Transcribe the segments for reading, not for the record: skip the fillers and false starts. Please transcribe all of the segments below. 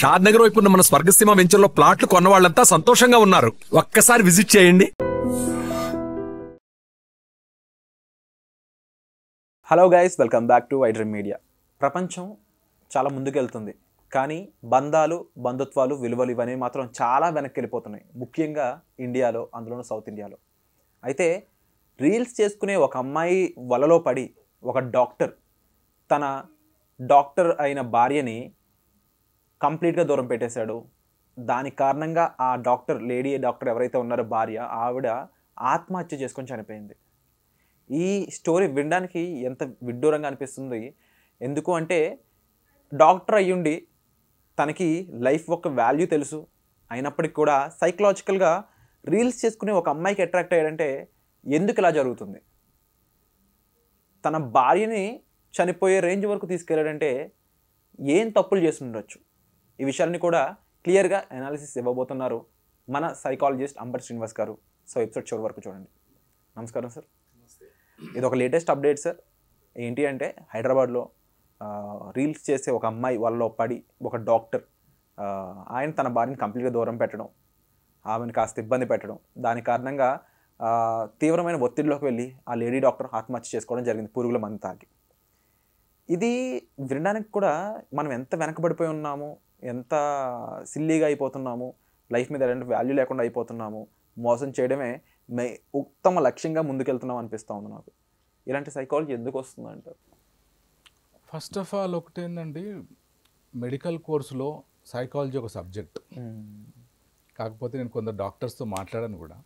షాద్ నగర్ వైపు ఉన్న మన స్వర్గసీమ వెంచర్లో ప్లాట్లు కొన్న వాళ్ళంతా సంతోషంగా ఉన్నారు. ఒక్కసారి విజిట్ చేయండి. Hello guys, welcome back to వైడ్రీమ్ మీడియా. ప్రపంచం చాలా ముందుకెళ్తుంది, కానీ బంధాలు, బంధుత్వాలు, విలువలు ఇవన్నీ మాత్రం చాలా వెనక్కి వెళ్ళిపోతున్నాయి. ముఖ్యంగా ఇండియాలో, అందులోనూ సౌత్ ఇండియాలో. అయితే రీల్స్ చేసుకునే ఒక అమ్మాయి వలలో పడి ఒక డాక్టర్ తన డాక్టర్ అయిన భార్యని కంప్లీట్గా దూరం పెట్టేశాడు. దానికి కారణంగా ఆ డాక్టర్, లేడీ డాక్టర్ ఎవరైతే ఉన్నారో భార్య, ఆవిడ ఆత్మహత్య చేసుకొని చనిపోయింది. ఈ స్టోరీ వినడానికి ఎంత విడ్డూరంగా అనిపిస్తుంది. ఎందుకు అంటే డాక్టర్ అయ్యుండి తనకి లైఫ్ యొక్క వాల్యూ తెలుసు, అయినప్పటికీ కూడా సైకలాజికల్గా రీల్స్ చేసుకునే ఒక అమ్మాయికి అట్రాక్ట్ అయ్యాడంటే ఎందుకు ఇలా జరుగుతుంది? తన భార్యని చనిపోయే రేంజ్ వరకు తీసుకెళ్ళాడంటే ఏం తప్పులు చేసి ఉండొచ్చు? ఈ విషయాన్ని కూడా క్లియర్గా అనాలిసిస్ ఇవ్వబోతున్నారు మన సైకాలజిస్ట్ అంబర్ శ్రీనివాస్ గారు. సో ఎపిసోడ్ చివరి వరకు చూడండి. నమస్కారం సార్. ఇది ఒక లేటెస్ట్ అప్డేట్ సార్. ఏంటి అంటే హైదరాబాద్లో రీల్స్ చేసే ఒక అమ్మాయి వాళ్ళలో పడి ఒక డాక్టర్ ఆయన తన భార్యని కంప్లీట్గా దూరం పెట్టడం, ఆమెను కాస్త ఇబ్బంది పెట్టడం, దాని కారణంగా తీవ్రమైన ఒత్తిడిలోకి వెళ్ళి ఆ లేడీ డాక్టర్ ఆత్మహత్య చేసుకోవడం జరిగింది పురుగుల మందు తాగి. ఇది వినడానికి కూడా మనం ఎంత వెనకబడిపోయి ఉన్నాము, ఎంత సిల్లీగా అయిపోతున్నాము, లైఫ్ మీద ఎలాంటి వాల్యూ లేకుండా అయిపోతున్నాము, మోసం చేయడమే ఉత్తమ లక్ష్యంగా ముందుకెళ్తున్నాం అనిపిస్తూ ఉంది నాకు. ఇలాంటి సైకాలజీ ఎందుకు వస్తుందంటారు? ఫస్ట్ ఆఫ్ ఆల్ ఒకటేందండి, మెడికల్ కోర్సులో సైకాలజీ ఒక సబ్జెక్ట్. కాకపోతే నేను కొందరు డాక్టర్స్తో మాట్లాడాను కూడా.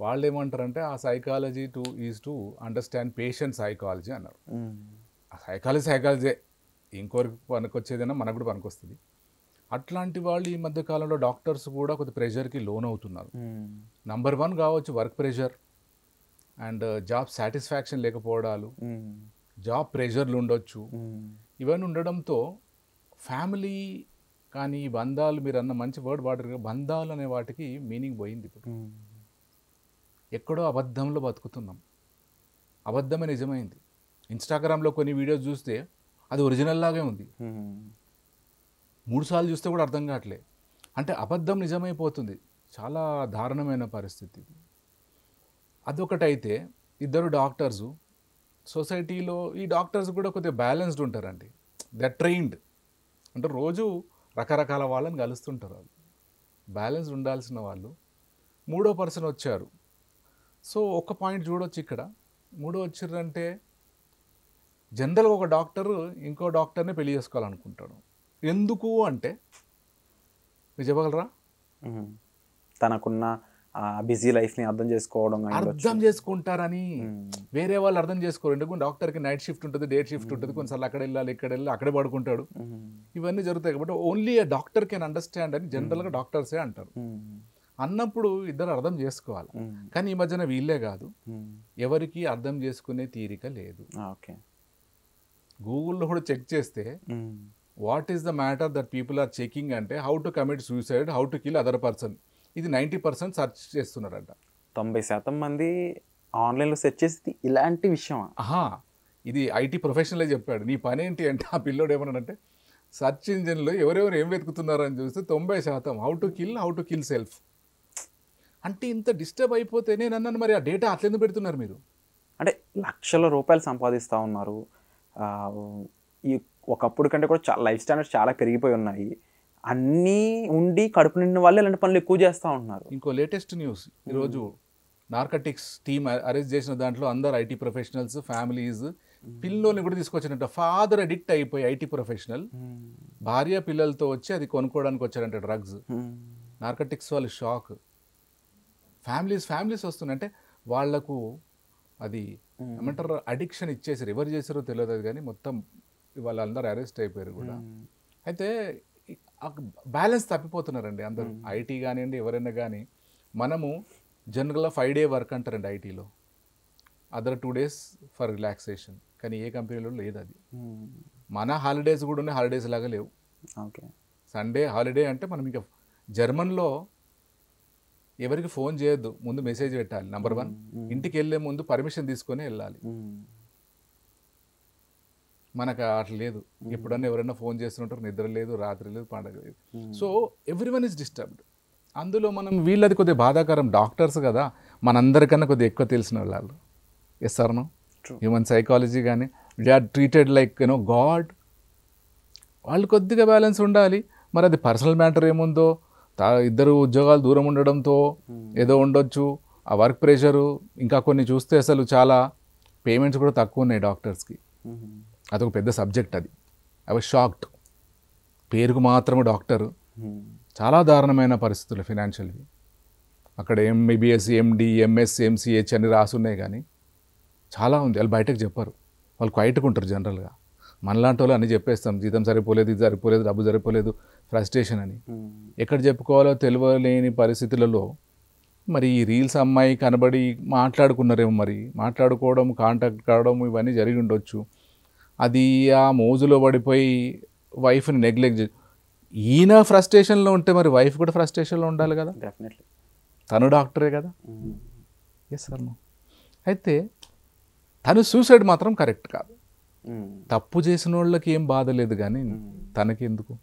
వాళ్ళు ఏమంటారంటే ఆ psychology is to understand patient psychology అన్నారు. ఆ సైకాలజీ ఇంకోరికి పనికొచ్చేదైనా మనకు కూడా పనికొస్తుంది. అట్లాంటి వాళ్ళు ఈ మధ్య కాలంలో డాక్టర్స్ కూడా కొద్ది ప్రెషర్కి లోన్ అవుతున్నారు. నంబర్ 1 కావచ్చు work pressure and job satisfaction లేకపోవడాలు, జాబ్ ప్రెషర్లు ఉండొచ్చు. ఇవన్నీ ఉండడంతో ఫ్యామిలీ కానీ బంధాలు, మీరు అన్న మంచి వర్డ్ వాడారు, బంధాలు అనే వాటికి మీనింగ్ పోయింది. ఇప్పుడు ఎక్కడో అబద్ధంలో బతుకుతున్నాం. అబద్ధమే నిజమైంది. ఇన్స్టాగ్రామ్లో కొన్ని వీడియోస్ చూస్తే అది ఒరిజినల్ లాగే ఉంది, 3 సార్లు చూస్తే కూడా అర్థం కావట్లే. అంటే అబద్ధం నిజమైపోతుంది. చాలా దారుణమైన పరిస్థితి. అదొకటైతే ఇద్దరు డాక్టర్సు సొసైటీలో, ఈ డాక్టర్స్ కూడా కొద్దిగా బ్యాలెన్స్డ్ ఉంటారండి. దే ఆర్ ట్రైన్డ్, అంటే రోజు రకరకాల వాళ్ళని కలుస్తుంటారు. వాళ్ళు బ్యాలెన్స్డ్ ఉండాల్సిన వాళ్ళు. 3వ పర్సన్ వచ్చారు. సో ఒక పాయింట్ చూడొచ్చు ఇక్కడ. 3వ వచ్చిర్రంటే జనరల్గా ఒక డాక్టరు ఇంకో డాక్టర్ని పెళ్లి చేసుకోవాలనుకుంటాడు. ఎందుకు అంటే మీరు చెప్పగలరా? తనకున్న బిజీ లైఫ్ని అర్థం చేసుకుంటారని. వేరే వాళ్ళు అర్థం చేసుకోరు. ఎందుకు డాక్టర్కి నైట్ షిఫ్ట్ ఉంటుంది, డే షిఫ్ట్ ఉంటుంది, కొన్నిసార్లు అక్కడ వెళ్ళాలి, ఇక్కడ వెళ్ళి అక్కడే పడుకుంటాడు. ఇవన్నీ జరుగుతాయి కాబట్టి only A doctor can understand అని జనరల్గా డాక్టర్సే అంటారు. అన్నప్పుడు ఇద్దరు అర్థం చేసుకోవాలి. కానీ ఈ మధ్యన వీళ్ళే కాదు, ఎవరికి అర్థం చేసుకునే తీరిక లేదు. గూగుల్లో కూడా చెక్ చేస్తే what is the matter that people are checking అంటే how to commit suicide, how to kill other person. ఇది 90% సెర్చ్ చేస్తున్నారంట. 90% మంది ఆన్లైన్లో సెర్చ్ చేసి ఇలాంటి విషయం. ఇది ఐటీ ప్రొఫెషనలే చెప్పాడు. నీ పని ఏంటి అంటే, ఆ పిల్లోడు ఏమన్నాడంటే సెర్చ్ ఇంజిన్లో ఎవరెవరు ఏం వెతుకుతున్నారని చూస్తే 90% హౌ టు కిల్ సెల్ఫ్. అంటే ఇంత డిస్టర్బ్ అయిపోతే నేను అన్నాను, మరి ఆ డేటా అట్లెందుకు పెడుతున్నారు మీరు? అంటే లక్షల రూపాయలు సంపాదిస్తూ ఉన్నారు. ఈ ఒకప్పుడు కంటే కూడా చాలా లైఫ్ స్టాండర్డ్స్ చాలా పెరిగిపోయి ఉన్నాయి. అన్నీ ఉండి కడుపు నిండిన వాళ్ళు ఇలాంటి పనులు ఎక్కువ చేస్తూ ఉన్నారు. ఇంకో లేటెస్ట్ న్యూస్, ఈరోజు నార్కటిక్స్ టీమ్ అరెస్ట్ చేసిన దాంట్లో అందరు ఐటీ ప్రొఫెషనల్స్, ఫ్యామిలీస్, పిల్లోని కూడా తీసుకొచ్చినట్టు. ఫాదర్ అడిక్ట్ అయిపోయి ఐటీ ప్రొఫెషనల్ భార్య పిల్లలతో వచ్చి అది కొనుక్కోవడానికి వచ్చారంట డ్రగ్స్. నార్కటిక్స్ వాళ్ళు షాక్. ఫ్యామిలీస్ వస్తున్నాయి. అంటే వాళ్లకు అది ఏమంటారు, అడిక్షన్ ఇచ్చేసారు. ఎవరు చేసారో తెలియదు కానీ మొత్తం వాళ్ళందరూ అరెస్ట్ అయిపోయారు కూడా. అయితే బ్యాలెన్స్ తప్పిపోతున్నారండి అందరూ. ఐటీ కానివ్వండి, ఎవరైనా కానీ. మనము జనరల్గా 5 డే వర్క్ అంటారండి ఐటీలో, అదర్ 2 days ఫర్ రిలాక్సేషన్. కానీ ఏ కంపెనీలో లేదు అది. మన హాలిడేస్ కూడా ఉన్నాయి, హాలిడేస్ లాగా లేవు. సండే హాలిడే అంటే మనం ఇంకా జర్మన్లో ఎవరికి ఫోన్ చేయొద్దు, ముందు మెసేజ్ పెట్టాలి. నంబర్ 1, ఇంటికి వెళ్ళే ముందు పర్మిషన్ తీసుకొని వెళ్ళాలి. మనకు అట్లా లేదు. ఎప్పుడన్నా ఎవరైనా ఫోన్ చేస్తుంటారు, నిద్ర లేదు, రాత్రి లేదు, పండగ లేదు. So everyone is disturbed. అందులో మనం వీళ్ళది కొద్దిగా బాధాకరం, డాక్టర్స్ కదా, మనందరికన్నా కొద్దిగా ఎక్కువ తెలిసిన వాళ్ళు. Yes sir no, human psychology కానీ they are treated like God. వాళ్ళు కొద్దిగా బ్యాలెన్స్ ఉండాలి. మరి అది పర్సనల్ మ్యాటర్ ఏముందో, ఇద్దరు ఉద్యోగాలు దూరం ఉండడంతో ఏదో ఉండొచ్చు, ఆ వర్క్ ప్రెషరు, ఇంకా కొన్ని చూస్తే అసలు చాలా పేమెంట్స్ కూడా తక్కువ ఉన్నాయి డాక్టర్స్కి. అదొక పెద్ద సబ్జెక్ట్. అది ఐ వాజ్ షాక్డ్. పేరుకు మాత్రమే డాక్టరు, చాలా దారుణమైన పరిస్థితులు ఫినాన్షియల్వి. అక్కడ ఎంబీబీఎస్, ఎండి, ఎంఎస్, ఎంసీహెచ్ అని రాసున్నాయి, కానీ చాలా ఉంది. వాళ్ళు బయటకు చెప్పరు, వాళ్ళు క్వైట్గా ఉంటారు జనరల్గా. మనలాంటి వాళ్ళు అన్నీ చెప్పేస్తాం, జీతం సరిపోలేదు, ఇది సరిపోలేదు, డబ్బు సరిపోలేదు, ఫ్రస్ట్రేషన్ అని. ఎక్కడ చెప్పుకోవాలో తెలియలేని పరిస్థితులలో మరి ఈ రీల్స్ అమ్మాయి కనబడి మాట్లాడుకున్నారేమో, మరి మాట్లాడుకోవడం, కాంటాక్ట్ కావడం ఇవన్నీ జరిగి ఉండొచ్చు. అది ఆ మోజులో పడిపోయి వైఫ్ని నెగ్లెక్ట్ ఈయన ఫ్రస్ట్రేషన్లో ఉంటే మరి వైఫ్ కూడా ఫ్రస్ట్రేషన్లో ఉండాలి కదా. డెఫినెట్లీ తను డాక్టరే కదా. Yes sir no. అయితే తను సూసైడ్ మాత్రం కరెక్ట్ కాదు. తప్పు చేసిన వాళ్ళకి ఏం బాధ లేదు, కానీ తనకి ఎందుకు?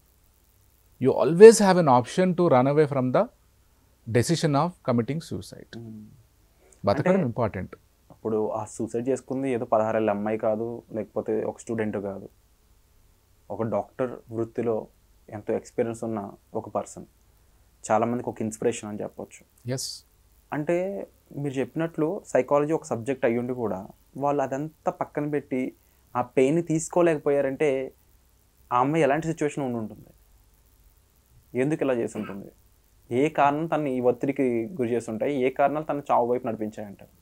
You always have an option to run away from the decision of committing suicide. బతకడం ఇంపార్టెంట్. అప్పుడు ఆ సూసైడ్ చేసుకుంది ఏదో 16 ఏళ్ళ అమ్మాయి కాదు, లేకపోతే ఒక స్టూడెంట్ కాదు, ఒక డాక్టర్ వృత్తిలో ఎంతో ఎక్స్పీరియన్స్ ఉన్న ఒక పర్సన్. చాలామందికి ఒక ఇన్స్పిరేషన్ అని చెప్పొచ్చు. ఎస్. అంటే మీరు చెప్పినట్లు సైకాలజీ ఒక సబ్జెక్ట్ అయ్యుండి కూడా వాళ్ళు అదంతా పక్కన పెట్టి ఆ పెయిన్ని తీసుకోలేకపోయారంటే ఆ అమ్మాయి ఎలాంటి సిచ్యువేషన్ ఉండి ఉంటుంది? ఎందుకు ఇలా చేసి ఉంటుంది? ఏ కారణం తను ఈ ఒత్తిడికి గురి చేసి ఉంటాయి? ఏ కారణాలు తను చావు వైపు నడిపించాయంటారు?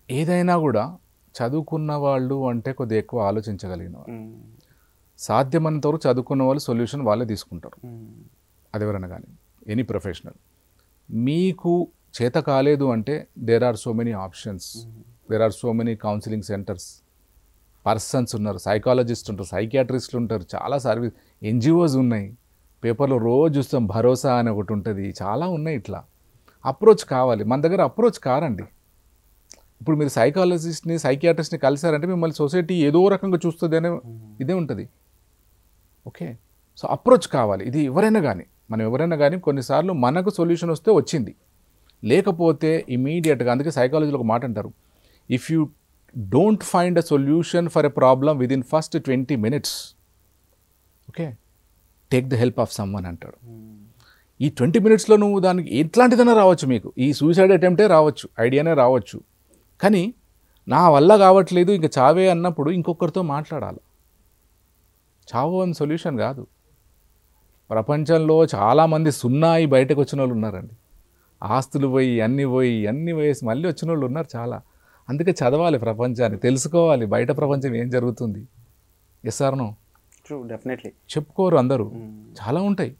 ఏదైనా కూడా చదువుకున్న వాళ్ళు అంటే కొద్దిగా ఎక్కువ ఆలోచించగలిగిన వాళ్ళు. సాధ్యమైనంత వరకు చదువుకున్న వాళ్ళు సొల్యూషన్ వాళ్ళే తీసుకుంటారు. అది ఎవరైనా కానీ, ఎనీ ప్రొఫెషనల్. మీకు చేత కాలేదు అంటే there are so many options, there are so many counselling centres, persons ఉన్నారు, సైకాలజిస్ట్ ఉంటారు, సైకియాట్రిస్టులు ఉంటారు, చాలా సర్వీస్ ఎన్జిఓస్ ఉన్నాయి. పేపర్లో రోజు చూస్తాం, భరోసా అని ఒకటి ఉంటుంది, చాలా ఉన్నాయి. ఇట్లా అప్రోచ్ కావాలి. మన దగ్గర అప్రోచ్ కారండి. ఇప్పుడు మీరు సైకాలజిస్ట్ని, సైకియాట్రిస్ట్ని కలిసారంటే మిమ్మల్ని సొసైటీ ఏదో రకంగా చూస్తుంది అనే ఇదే ఉంటుంది. ఓకే, సో అప్రోచ్ కావాలి. ఇది ఎవరైనా కానీ, మనం ఎవరైనా కానీ కొన్నిసార్లు మనకు సొల్యూషన్ వస్తే వచ్చింది, లేకపోతే ఇమీడియట్గా. అందుకే సైకాలజీలో ఒక మాట అంటారు, if you don't find a solution for a problem within first 20 minutes, okay, take the help of someone అంటాడు. ఈ 20 minutesలో నువ్వు దానికి ఎట్లాంటిదైనా రావచ్చు, మీకు ఈ సూసైడ్ అటెంప్టే రావచ్చు, ఐడియానే రావచ్చు, కానీ నా వల్ల కావట్లేదు ఇంకా చావే అన్నప్పుడు ఇంకొకరితో మాట్లాడాలి. చావు అని సొల్యూషన్ కాదు. ప్రపంచంలో చాలామంది సున్నాయి బయటకు వచ్చిన వాళ్ళు ఉన్నారండి. ఆస్తులు పోయి అన్నీ పోయేసి మళ్ళీ వచ్చిన వాళ్ళు ఉన్నారు చాలా. అందుకే చదవాలి, ప్రపంచాన్ని తెలుసుకోవాలి, బయట ప్రపంచం ఏం జరుగుతుంది. Yes or no? True, definitely. చెప్పుకోరు అందరూ, చాలా ఉంటాయి.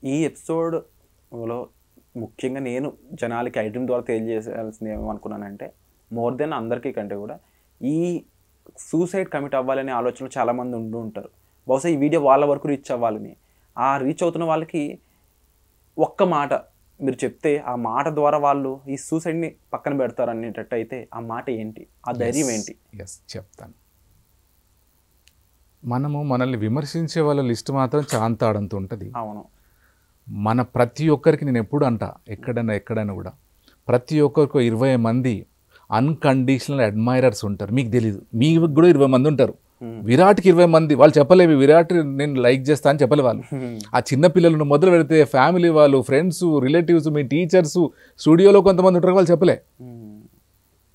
ఈ ఎపిసోడ్లో ముఖ్యంగా నేను జనాలకి ఐటమ్ ద్వారా తెలియజేయాల్సింది ఏమనుకున్నానంటే, మోర్ దెన్ అందరికీ కంటే కూడా ఈ సూసైడ్ కమిట్ అవ్వాలనే ఆలోచనలు చాలామంది ఉంటూ ఉంటారు. బహుశా ఈ వీడియో వాళ్ళ వరకు రీచ్ అవ్వాలని, ఆ రీచ్ అవుతున్న వాళ్ళకి ఒక్క మాట మీరు చెప్తే ఆ మాట ద్వారా వాళ్ళు ఈ సూసైడ్ని పక్కన పెడతారు అనేటట్టు అయితే ఆ మాట ఏంటి, ఆ ధైర్యం ఏంటి? ఎస్, చెప్తాను. మనల్ని విమర్శించే వాళ్ళ లిస్ట్ మాత్రం చాంతాడంత ఉంటుంది. అవును. మన ప్రతి ఒక్కరికి నేను ఎప్పుడు ఎక్కడైనా కూడా ప్రతి ఒక్కరికి 20 మంది అన్కండిషనల్ అడ్మైరర్స్ ఉంటారు. మీకు తెలీదు, మీకు కూడా 20 మంది ఉంటారు. విరాట్కి 20 మంది, వాళ్ళు చెప్పలేవి విరాట్ నేను లైక్ చేస్తా అని చెప్పలే వాళ్ళు. ఆ చిన్న పిల్లలను మొదలు పెడితే ఫ్యామిలీ వాళ్ళు, ఫ్రెండ్స్, రిలేటివ్స్, మీ టీచర్స్, స్టూడియోలో కొంతమంది ఉంటారు, వాళ్ళు చెప్పలే.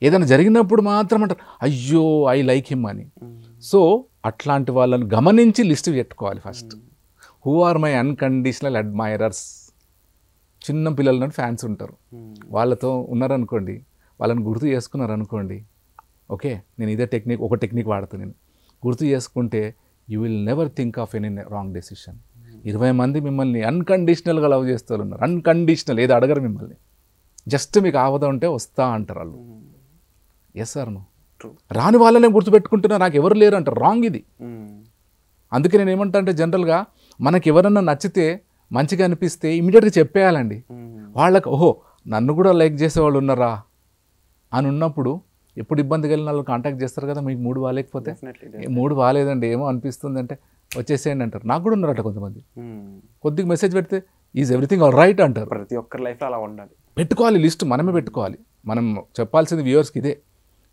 ఏదైనా జరిగినప్పుడు మాత్రం అంటారు అయ్యో ఐ లైక్ హిమ్ అని. సో అట్లాంటి వాళ్ళని గమనించి లిస్ట్ పెట్టుకోవాలి first. Who are my unconditional admirers? చిన్న పిల్లల ఫ్యాన్స్ ఉంటారు, వాళ్ళతో ఉన్నారనుకోండి, వాళ్ళని గుర్తు చేసుకున్నారనుకోండి, ఓకే నేను ఇదే ఒక టెక్నిక్ వాడుతాను. నేను గుర్తు చేసుకుంటే you will never think of any wrong decision. 20 మంది మిమ్మల్ని అన్కండిషనల్గా లవ్ చేస్తూ ఉన్నారు, అన్కండిషనల్, ఏది అడగరు మిమ్మల్ని, జస్ట్ మీకు ఆవద ఉంటే వస్తా అంటారు వాళ్ళు. Yes sir no? రాని వాళ్ళనే గుర్తుపెట్టుకుంటున్నా, నాకు ఎవరు లేరు అంటారు. రాంగ్ ఇది. అందుకే నేను ఏమంటా అంటే జనరల్గా మనకి ఎవరన్నా నచ్చితే, మంచిగా అనిపిస్తే ఇమీడియట్గా చెప్పేయాలండి వాళ్ళకి. ఓహో నన్ను కూడా లైక్ చేసేవాళ్ళు ఉన్నారా అని ఉన్నప్పుడు ఎప్పుడు ఇబ్బంది కలిగిన వాళ్ళు కాంటాక్ట్ చేస్తారు కదా, మీకు మూడు బాగాలేకపోతే. డెఫినెట్లీ. మూడు బాగాలేదండి, ఏమో అనిపిస్తుంది అంటే వచ్చేసేయండి అంటారు. నాకు కూడా ఉన్నారట కొంతమంది. కొద్దిగా మెసేజ్ పెడితే ఈజ్ ఎవ్రీథింగ్ ఆల్ రైట్ అంటారు. ప్రతి ఒక్కరి లైఫ్లో అలా ఉండాలి. పెట్టుకోవాలి లిస్ట్, మనమే పెట్టుకోవాలి. మనం చెప్పాల్సింది వ్యూవర్స్కి ఇదే,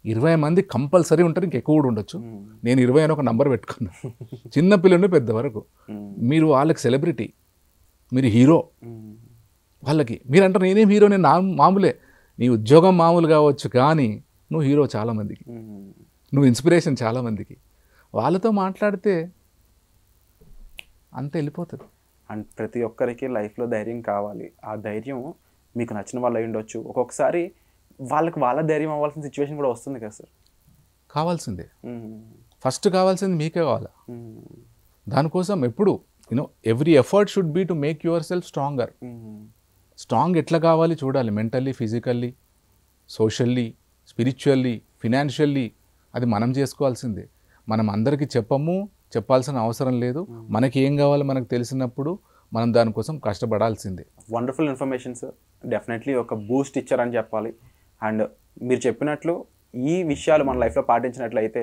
20 మంది కంపల్సరీ ఉంటారు, ఇంకెక్కువ కూడా ఉండొచ్చు. నేను 20 అని ఒక నంబర్ పెట్టుకున్నాను. చిన్న పిల్లలు పెద్ద వరకు. మీరు వాళ్ళకి సెలబ్రిటీ, మీరు హీరో వాళ్ళకి. మీరు అంటారు నేనేం హీరో, నేను మామూలే. నీ ఉద్యోగం మామూలు కావచ్చు కానీ నువ్వు హీరో చాలామందికి, నువ్వు ఇన్స్పిరేషన్ చాలామందికి. వాళ్ళతో మాట్లాడితే అంత వెళ్ళిపోతుంది. అండ్ ప్రతి ఒక్కరికి లైఫ్లో ధైర్యం కావాలి. ఆ ధైర్యం మీకు నచ్చిన వాళ్ళు అయి ఉండొచ్చు. ఒక్కొక్కసారి వాళ్ళకి వాళ్ళ ధైర్యం అవ్వాల్సిన సిచ్యువేషన్ కూడా వస్తుంది కదా సార్. కావాల్సిందే, ఫస్ట్ కావాల్సింది మీకే కావాలా. దానికోసం ఎప్పుడు every effort should be to make yourself stronger. Strong ఎట్లా కావాలి చూడాలి, mentally, physically, socially, spiritually, financially. అది మనం చేసుకోవాల్సిందే. మనం అందరికీ చెప్పాల్సిన అవసరం లేదు. మనకి ఏం కావాలో మనకు తెలిసినప్పుడు మనం దానికోసం కష్టపడాల్సిందే. వండర్ఫుల్ ఇన్ఫర్మేషన్స్, డెఫినెట్లీ ఒక బూస్ట్ ఇచ్చారని చెప్పాలి. అండ్ మీరు చెప్పినట్లు ఈ విషయాలు మన లైఫ్లో పాటించినట్లయితే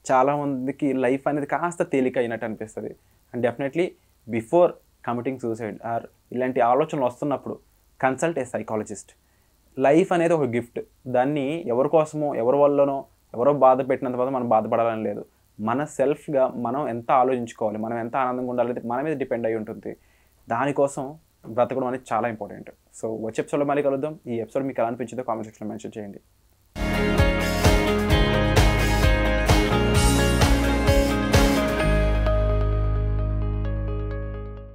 చాలామందికి లైఫ్ అనేది కాస్త తేలిక అయినట్టు అనిపిస్తుంది. And definitely before committing suicide or ఇలాంటి ఆలోచనలు వస్తున్నప్పుడు కన్సల్ట్ ఏ సైకాలజిస్ట్. లైఫ్ అనేది ఒక గిఫ్ట్. దాన్ని ఎవరి కోసమో, ఎవరి వల్లనో, ఎవరో బాధ పెట్టినంత వల్ల మనం బాధపడాలని లేదు. మన సెల్ఫ్గా మనం ఎంత ఆలోచించుకోవాలి, మనం ఎంత ఆనందంగా ఉండాలి, మన మీద డిపెండ్ అయి ఉంటుంది. దానికోసం బ్రతకడం అనేది చాలా ఇంపార్టెంట్. సో వచ్చే ఎపిసోడ్లో మళ్ళీ కలుద్దాం. ఈ ఎపిసోడ్ మీకు ఎలా అనిపించిందో కామెంట్ సెక్షన్లో మెన్షన్ చేయండి.